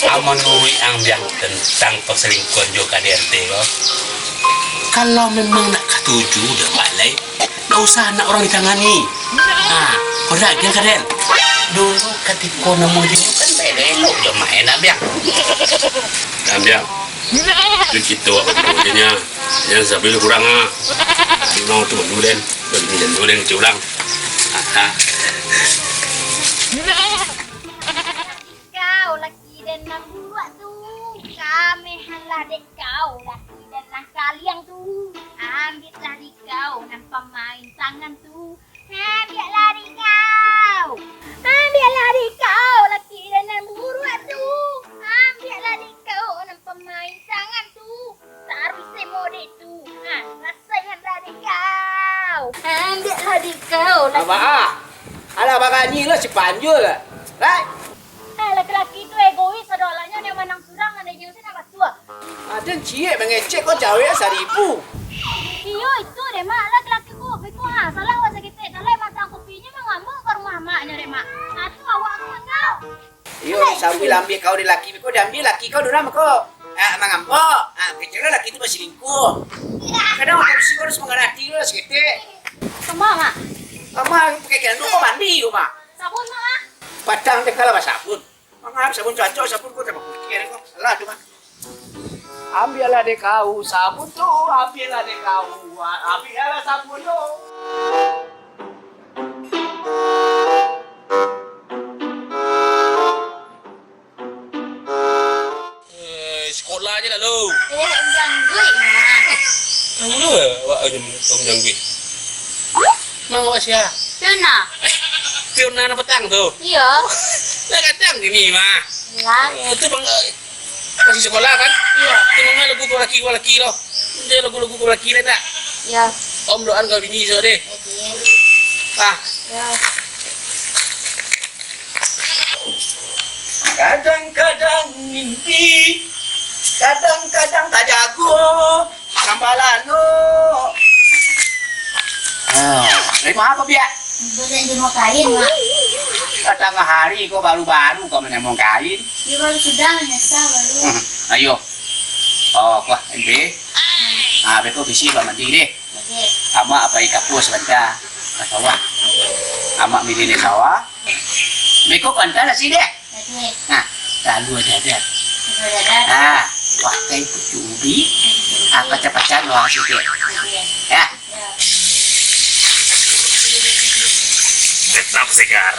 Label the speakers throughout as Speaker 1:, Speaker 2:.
Speaker 1: Amanui ang biang tentang perselingkuhan juga di RT lo. Kalau memang nak ketujuh udah balai, nggak usah anak orang ditangani. Nah, berat dia kadel. Dulu ketika nemu dia kan beda elok dia main biang. Biang. Itu kita waktunya yang sambil kurang mau tuh dulu den, dulu den curang.
Speaker 2: Kau laki dan nak buat tu, kami hendak dek kau laki dan nak kalian tu, ambillah di kau nampak main tangan tu, ambillah di kau laki dan nak buat tu, ambillah di kau nampak main tangan tu, taruh semode tu, rasa hendak di kau, ambillah di kau laki.
Speaker 3: Apa? Alah bagani lo sepanjul lah. Right?
Speaker 2: Laki-laki itu egois, adolanya dia menang surang, ada nyusin apa tua.
Speaker 3: Ada cie mengecek kau jauh ya 1,000.
Speaker 2: Iyo itu deh mak, laki-laki kopi ku salah wajah kita, salah matang kopinya mah ngambil ke rumah maknya deh mak. Satu awak aku engkau.
Speaker 3: Iyo sambil ambil kau di laki kau diambil laki kau durama kau. Mengampok. Kecilnya laki itu berselingkuh. Kadang harus harus mengerti lo sekitar.
Speaker 2: Kemana mak?
Speaker 3: Mama pakai kandung kau mandi yo mak.
Speaker 2: Sabun mak?
Speaker 3: Padang teh kalah sabun. Mangap sabun cocok sabun kau tambah kira kau. Salah tu mak. Ambillah deh kau sabun tu, ambillah deh kau, ambillah sabun tu.
Speaker 1: Sekolah aja lah lo.
Speaker 2: Janggut mak.
Speaker 1: Kamu lu awak om janggut. Mang awak siapa?
Speaker 2: Cina?
Speaker 1: Fiona na petang tuh.
Speaker 2: Iya.
Speaker 1: Lah kadang gini mah.
Speaker 2: Lah.
Speaker 1: Itu bang masih sekolah kan?
Speaker 2: Iya.
Speaker 1: Itu mah lagu laki loh. Dia lagu laki lah tak?
Speaker 2: Iya.
Speaker 1: Om doan kau bini so deh. Ah.
Speaker 2: Ya.
Speaker 3: Kadang-kadang mimpi, kadang-kadang tak jago, sambalan lo. Terima apa biak?
Speaker 2: Boleh di rumah kain mak.
Speaker 3: Datang hari kau baru-baru kau menemong kain.
Speaker 2: Dia baru sudah nyesal baru.
Speaker 3: Ayo. Oh, wah, ente. Beko bisi kau mandi deh.
Speaker 2: Oke.
Speaker 3: Ama apa ikapu sebentar. Sawah. Ama milih sawah. Beko kantor lah sih deh.
Speaker 2: Oke.
Speaker 3: Nah, lalu ada.
Speaker 2: Sudah.
Speaker 3: Pakai ubi. Apa cepat-cepat doang sih deh. Ya.
Speaker 1: Tetap segar.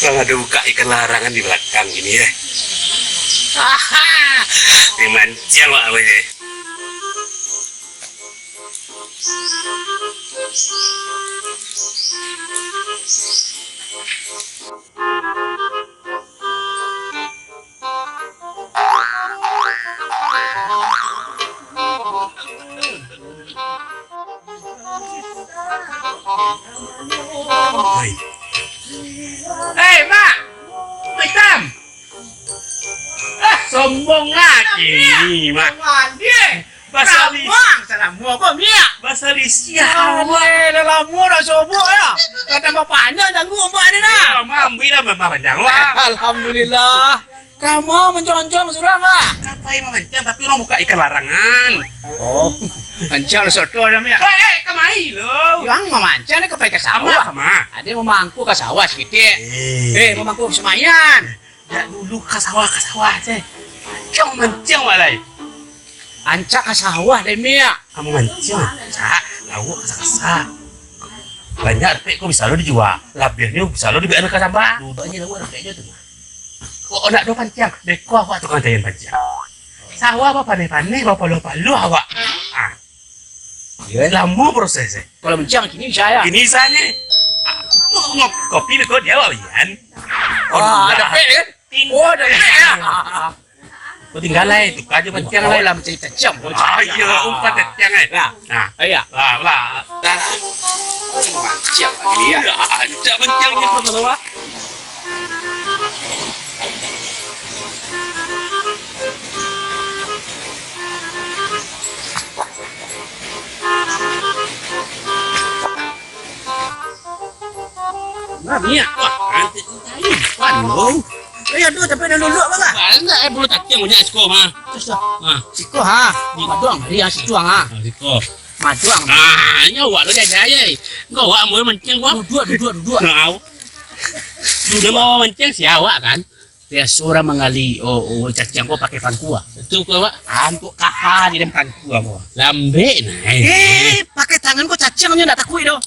Speaker 1: Kalau ada buka ikan larangan di belakang gini ya. Haha, dimancing wak ini. Hei, Mak! Hitam! Sombong lagi ini, Mak.
Speaker 3: Mandi.
Speaker 1: Bahasa Lis.
Speaker 3: Salam apa Mia?
Speaker 1: Bahasa Lisia.
Speaker 3: Dalam murah sobo ya. Kata bapaknya dan gua mbak ni
Speaker 1: Ya, mambi lah panjang lah.
Speaker 3: Alhamdulillah. Kamu menconco surang ah?
Speaker 1: Kata yang panjang tapi orang buka ikan larangan.
Speaker 3: Oh, mencal soto namanya.
Speaker 1: Hei, kamai lo.
Speaker 3: Yang memancal ni kepai ke sawah.
Speaker 1: Sama.
Speaker 3: Ada memangku ke sawah sedikit. Memangku ke semayan.
Speaker 1: Ya dulu ke sawah teh. Mancang walai.
Speaker 3: Ancak ke sawah deh Mia.
Speaker 1: Kamu mancing, cak, lauk kasa-kasa. Banyak repek kok bisa lo dijual. Labirnya bisa lo dibiarkan ke sampah. Duduknya lauk repeknya tuh. Kok nak do pancang, deko awak tukang jayan pancang. Sawah apa paneh-paneh, bapak lo awak. Lama prosesnya.
Speaker 3: Kalau mencang kini saya.
Speaker 1: Ini saja. Kopi itu dia wawian.
Speaker 3: Ada pek kan? Oh, ada pek ya.
Speaker 1: Kau tinggal lah itu aja pancang lah.
Speaker 3: Dalam cerita jam.
Speaker 1: Iya, umpat pancang lah. Nah,
Speaker 3: iya.
Speaker 1: lah.
Speaker 3: Mancang lagi dia.
Speaker 1: Ada pancangnya kau tahu apa?
Speaker 3: Mia.
Speaker 1: Wah, nanti pan lo.
Speaker 3: Ya tu tapi dah luluk apa?
Speaker 1: Balik perlu tak yang punya sekolah mah.
Speaker 3: Terus dah.
Speaker 1: Ah,
Speaker 3: Siko ha. Maduang dia si cuang ha.
Speaker 1: sekolah.
Speaker 3: Maduang.
Speaker 1: Ah, nyawa lo jaya. Kau awak mau menceng gua.
Speaker 3: Duduk.
Speaker 1: Nah, sudah mau menceng si awak kan?
Speaker 3: Dia suara mengali cacing kau pakai pangkua.
Speaker 1: Itu kau awak
Speaker 3: Untuk kaha di dalam pangkua kau.
Speaker 1: lambe nah.
Speaker 3: Pakai tangan kau cacingnya tak takui doh.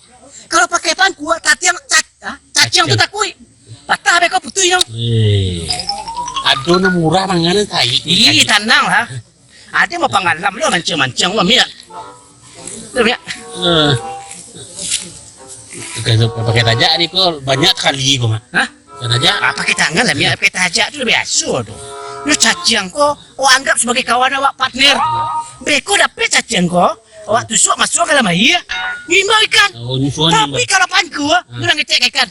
Speaker 3: Kalau pakai pangkua cacing tu takui. Patah be kau putih dong.
Speaker 1: Aduh, na murah manganan tayo.
Speaker 3: Ih, tenang lah. Ada mau pengalam lo mancing wah Mia. Tu Mia.
Speaker 1: Pakai tajak ni kau banyak kali kau mah.
Speaker 3: Hah?
Speaker 1: Tajak.
Speaker 3: Pakai tangan lah Mia, pakai tajak tu biasa tu. Lu cacing kau anggap sebagai kawan awak partner. Beko dapat cacing kau, awak tusuk masuk ke dalam air. Ngimau ikan.
Speaker 1: Oh, ni phone
Speaker 3: Tapi kalau pangku, lu nak ngecek ikan.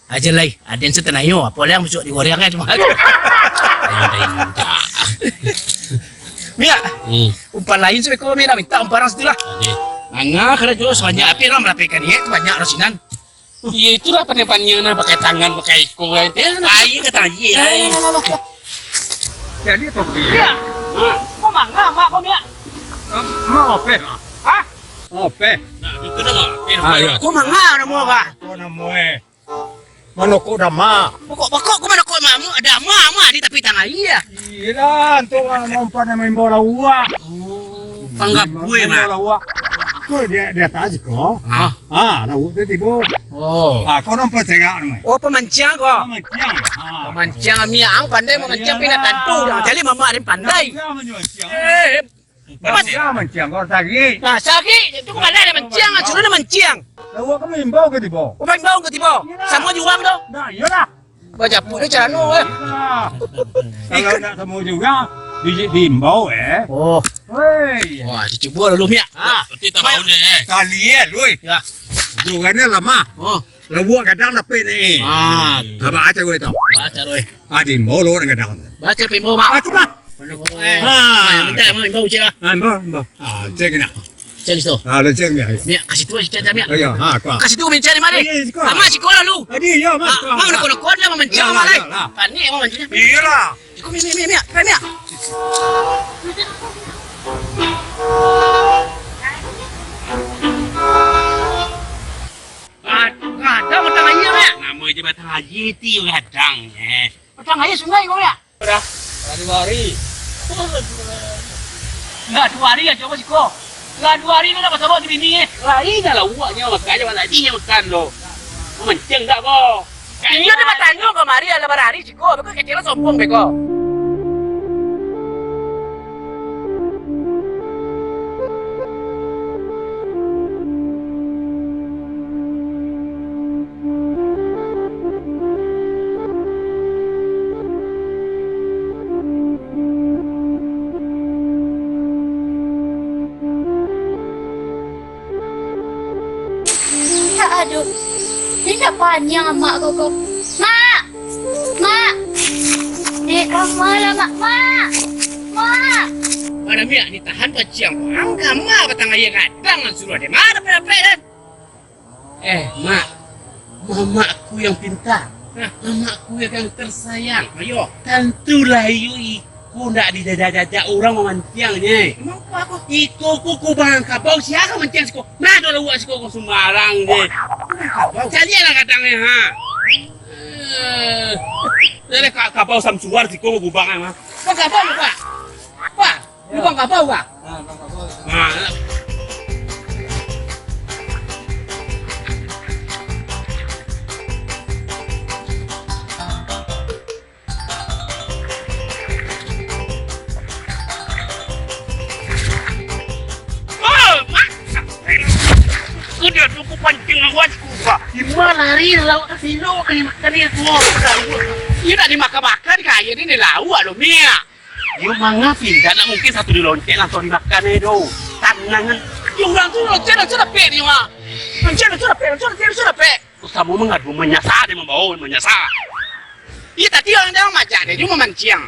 Speaker 3: Aja lai, ada yang setenayo, apa yang masuk di goreng kan cuma. Mia, umpan lain sih kau Mia minta umparan setelah. Angga kalau jual banyak api orang merapikan dia itu banyak rasinan.
Speaker 1: Iya itulah pannya na pakai tangan pakai iko kan. Ayo ke tangi.
Speaker 3: Jadi tu Mia. Kau mangga mak kau Mia. Mau apa? Hah? Mau apa?
Speaker 1: Nah, itu dah.
Speaker 3: Kau mangga nak mau apa?
Speaker 4: Kau nak muat. Mana kau dah mak?
Speaker 3: Pokok kau mana kau mamu ada mak di tepi tangan iya.
Speaker 4: Iya, tu orang mampan main bola uak.
Speaker 1: Panggap gue mah.
Speaker 4: Bola uak. Kau dia tak kau. Dah uak tu tiba.
Speaker 3: Oh.
Speaker 4: Kau nampak cakap ni.
Speaker 3: Oh pemancing kau.
Speaker 4: Macam.
Speaker 3: Pemancing Mia ang pandai memancing pina tantu. Jadi mama ada pandai.
Speaker 4: Macam kau tadi.
Speaker 3: Nah, sakit itu bukan ada mancing, suruh ada mancing.
Speaker 4: Dah uak kau main bola ke tiba?
Speaker 3: Kau main bau ke tiba? Sama juang dong.
Speaker 4: Dah, iyalah.
Speaker 3: Baca pun dia cara
Speaker 4: Kalau nak semua juga, diimbau
Speaker 3: Oh.
Speaker 4: Hei.
Speaker 3: Wah, dicoba dulu Mia.
Speaker 1: Itu tak mau ni.
Speaker 4: Kalian, lui.
Speaker 3: Ya.
Speaker 4: Jugannya lama.
Speaker 3: Oh.
Speaker 4: Lawa kadang dapat ni. Apa aja gue tahu.
Speaker 3: Baca doi.
Speaker 4: Diimbau lo dengan kadang.
Speaker 3: Baca pimbo mak.
Speaker 4: Cepat.
Speaker 3: Minta mau bau cik lah.
Speaker 4: Imbau. Cek nak.
Speaker 3: Cik situ.
Speaker 4: Ada cek ni.
Speaker 3: Mia kasih tu cerita Mia.
Speaker 4: Ya, kau.
Speaker 3: Kasih tu mencari mari. Ama sekolah lu.
Speaker 4: Adi, ya, mas.
Speaker 3: Mau nak kon lah memancing sama lai. Panik mau mancing.
Speaker 4: Iyalah.
Speaker 3: Kau Mia. Ada matang air Mia.
Speaker 1: Nama je batang haji ti kadang
Speaker 3: Matang air sungai kau Mia.
Speaker 1: Dah. Hari-hari.
Speaker 3: Enggak 2 hari aja kau siko. Enggak 2 hari nak pasal di bini
Speaker 1: Lain dah lah uaknya makan je malah dia makan lo. Menceng tak kau?
Speaker 3: Iya dia matanya kemari ada berhari siko. Beko kecil sombong beko.
Speaker 2: Aduh, ini tak panjang mak kau. Mak, dek malah mak.
Speaker 3: Mana Mia ni tahan paciang. Angka mak batang air kadang suruh dia. Mana apa dan?
Speaker 1: Mak. Mamaku yang pintar. Mamaku yang tersayang.
Speaker 3: Ayo.
Speaker 1: Tentulah iku nak didada-dada orang memancingnya.
Speaker 3: Emang aku
Speaker 1: Iko kuku bangka bau siapa mancing siko? Nah dulu buat siko kau sembarang je. Jadi lah katanya ha. Jadi kapau samsuar siko kau bang mah.
Speaker 3: kau kapal Pak. Pak, lu bang kapal Pak.
Speaker 1: Nah,
Speaker 3: Udah tuku pancing awan kuba.
Speaker 1: gimana hari laut silo kali makan dia semua.
Speaker 3: Iya nak dimakan-makan kaya ini lawa lo Mia.
Speaker 1: Yo manga pindah nak mungkin satu di lonceng langsung dimakan itu. Tanangan.
Speaker 3: Yung orang tu sudah pe ni mah. Sudah pe.
Speaker 1: Kamu mengadu menyasar dia membawa menyasar.
Speaker 3: Iya tadi orang dia macam dia cuma mancing.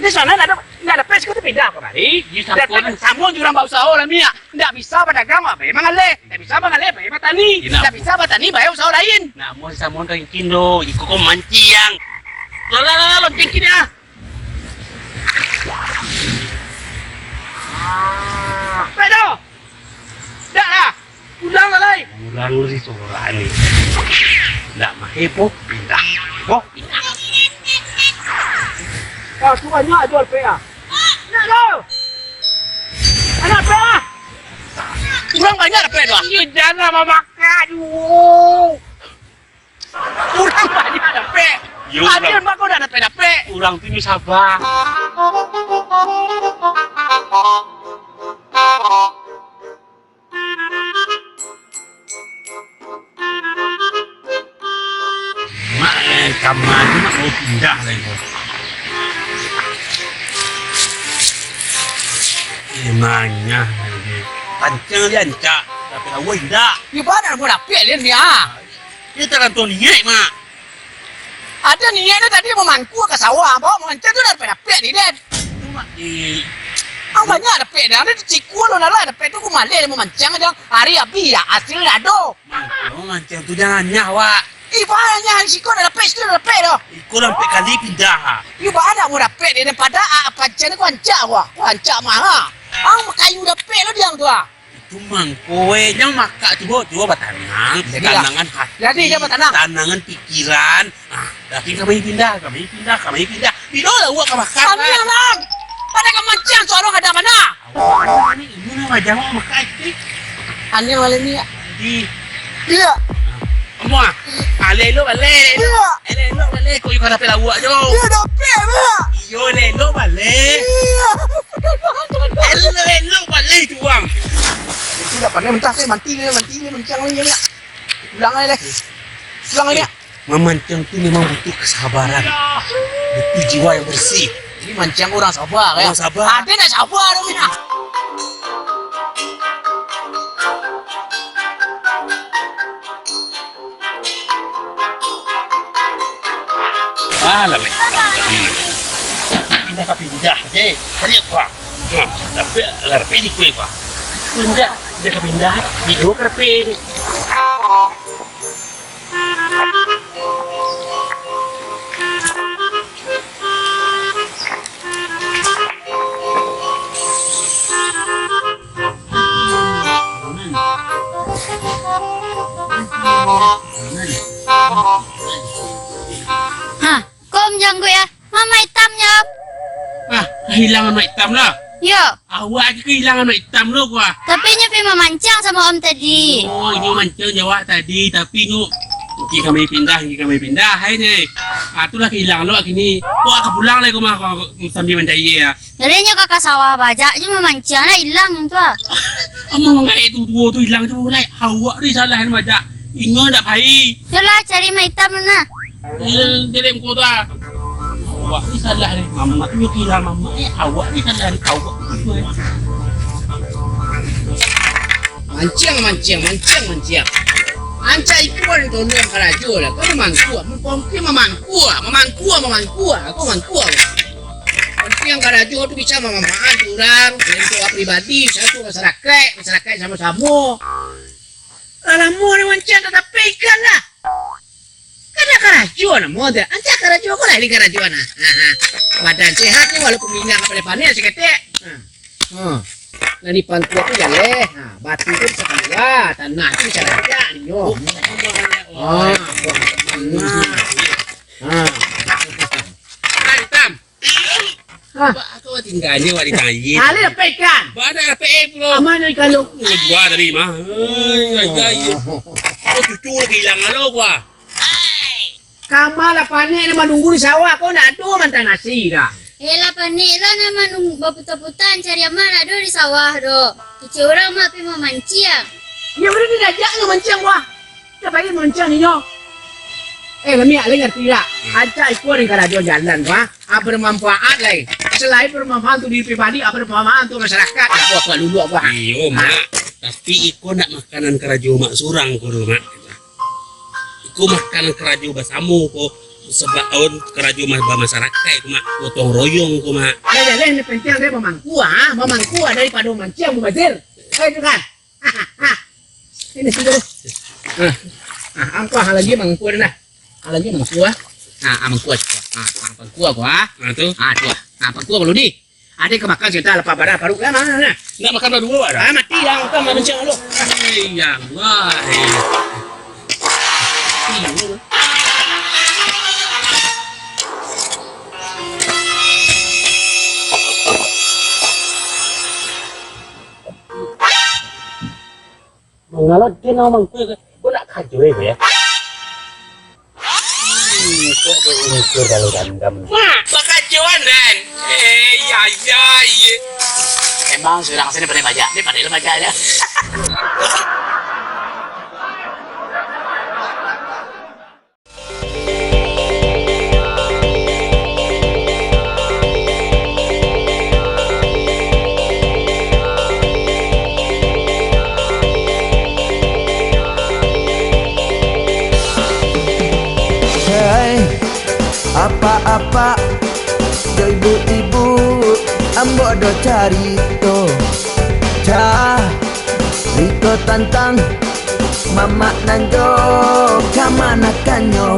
Speaker 3: Di sana nggak ada pes, kita pindah kemari.
Speaker 1: Di Sampun.
Speaker 3: Sampun jurang bau usaha lah Mia. Nggak bisa pedagang apa mangale. Nggak bisa mangale apa petani. Nggak bisa petani bayar usaha lain.
Speaker 1: Nak mau sama orang kindo, ikut kau mancing. Lala lonceng kini ah.
Speaker 3: Pedo. Dah lah. Ulang lah lai.
Speaker 1: Ulang lu sih suara ni. Nak mahepo pindah. Oh, pindah.
Speaker 3: Oh, tu banyak jual pea. Nak lo. Anak pea. Kurang banyak ada pea tu.
Speaker 1: You jangan memakan.
Speaker 3: Kurang banyak ada pea.
Speaker 1: You
Speaker 3: Adil mak kau dah ada pea.
Speaker 1: Orang tu ni sabar. Mak kamar tu nak mau pindah lagi. Emangnya lagi. Pancang dia ancak. Tapi awak tidak.
Speaker 3: Di mana mau ada pea ni ah?
Speaker 1: Dia tak tahu niat mak.
Speaker 3: Ada niatnya tadi mau mangku ke sawah, bawa mancing tu dah pea ni Den.
Speaker 1: Cuma di
Speaker 3: Ang banyak ada pea dah. Ada ciku lo nala ada pea tu aku malai mau mancing aja. Hari api ya hasil ado.
Speaker 1: Mangkau mancing tu jangan nyawa.
Speaker 3: Ibaratnya si kau ada pea tu ada pea dah.
Speaker 1: Ikut sampai kali pindah.
Speaker 3: Ibarat mau ada pea ni pada apa cina ku ancak wah, ku ancak mah. Ang kayu ada pea lo diang tu ah.
Speaker 1: Itu mangkau yang maka coba batanang.
Speaker 3: Jadi
Speaker 1: Tanangan hati.
Speaker 3: Jadi dia batanang.
Speaker 1: Tanangan pikiran. Ah, tapi kami pindah. Tidak lah uak kemakan.
Speaker 3: Kami lang. Pada ka mancing tu orang ada mana?
Speaker 1: Ini ibu nama jawa makan itu.
Speaker 3: Ani wala niya.
Speaker 1: Di
Speaker 3: Iya.
Speaker 1: semua. Lelo bale. Lelo bale ko yung kanape la uak jo.
Speaker 3: Iya ada pea ba?
Speaker 1: Yo lelo bale.
Speaker 3: Iya.
Speaker 1: Lelo bale tuang.
Speaker 3: Tidak pandai mentah saya manting mancing ni ni. Ulang lagi. Ulang lagi.
Speaker 1: Memancing itu memang butuh kesabaran. Butuh jiwa yang bersih.
Speaker 3: Ini mancing orang sabar ya.
Speaker 1: Orang sabar.
Speaker 3: Ada nak sabar dong ni.
Speaker 1: Lah mek. Pindah ke pindah je. Tadi apa? Tapi larpe di kue apa? Pindah, dia ke pindah. Di dua larpe ni.
Speaker 2: Hah, kok om janggu ya? Mama hitamnya.
Speaker 1: Ah, kehilangan mak hitam lah.
Speaker 2: Yo,
Speaker 1: Awak aja kehilangan mak hitam lo gua.
Speaker 2: tapi nyepi memancing sama om tadi.
Speaker 1: Oh, ini mancing jawab tadi, tapi nu kami pindah hai ni. Ah, itulah kehilangan lo gini. Kok aku pulang lagi kau mah sambil mencari ya.
Speaker 2: Jadinya kakak sawah bajak je memancing lah hilang tu ah.
Speaker 1: Amang ngai tu dua tu hilang tu mulai. Awak ni salah ni macam. Ingat tak pai.
Speaker 2: Yalah cari mah hitam mana?
Speaker 1: Jadi kau tu. Awak ni salah ni. Mama tu hilang mama. Awak ni salah ni kau.
Speaker 3: Mancing. Anca ikut itu orang kerajo lah. Kau memangku, memangku. Aku mampu. Tapi yang kerajo tu bisa memanfaat orang, untuk pribadi, satu masyarakat sama-sama. Alamu ni mancing tetap pegang lah. Kada kerajo na mo deh. Anca kerajo ko lah di kerajo na. Badan sehat ni walaupun minyak pada panen seketik. Nani pantu aku jale. Batu tu bisa kedua, tanah tu bisa raja ninyo.
Speaker 1: Hitam. Aku tinggalnya wali tangi.
Speaker 3: Ali dah pekan.
Speaker 1: Bada pe bro.
Speaker 3: Aman ni kalau.
Speaker 1: Gua dari mah. Oh cucu lagi hilang lo gua.
Speaker 3: Kamal lah panen nama nunggu di sawah. Kau nak tu mantan nasi dah.
Speaker 2: Yelah panik lah nama nunggu baputan-putan cari mana do di sawah do. Cuci orang mah pergi memancing.
Speaker 3: Ya udah diajak nggak mancing wah. Kita pergi mancing ni yo. Lemia ngerti tak? Aja ikut dengan radio jalan wah. Bermanfaat lagi. Selain bermanfaat untuk diri pribadi, bermanfaat untuk masyarakat. Aku lulu wah.
Speaker 1: Iyo mak. Tapi iko nak makanan kerajo mak surang ko mak. Iko makanan kerajo basamu ko. sebab on keraju masyarakat itu mak gotong royong ku mak.
Speaker 3: Lain ni penting dia memangkua daripada memancing mubazir. Itu kan. Ini sudah. Angkua lagi mangkua dah. Lagi mangkua. Mangkua. Mangkua gua.
Speaker 1: Tu.
Speaker 3: Dua. Mangkua belum di. Ada kemakan cerita lepas pada paruk lah mana.
Speaker 1: Nak makan dua ada.
Speaker 3: Mati dah kau mancing lu.
Speaker 1: Ya Allah. Mengalot dia nama mangkuk kau nak kacau ya? Kau berukur kalau gandam. Wah, kacauan dan. Ya. Emang sudah kesini pada baca, dia pada baca aja.
Speaker 5: Apa-apa do ibu-ibu ambo do carito tantang mama nanjo kamana kanyo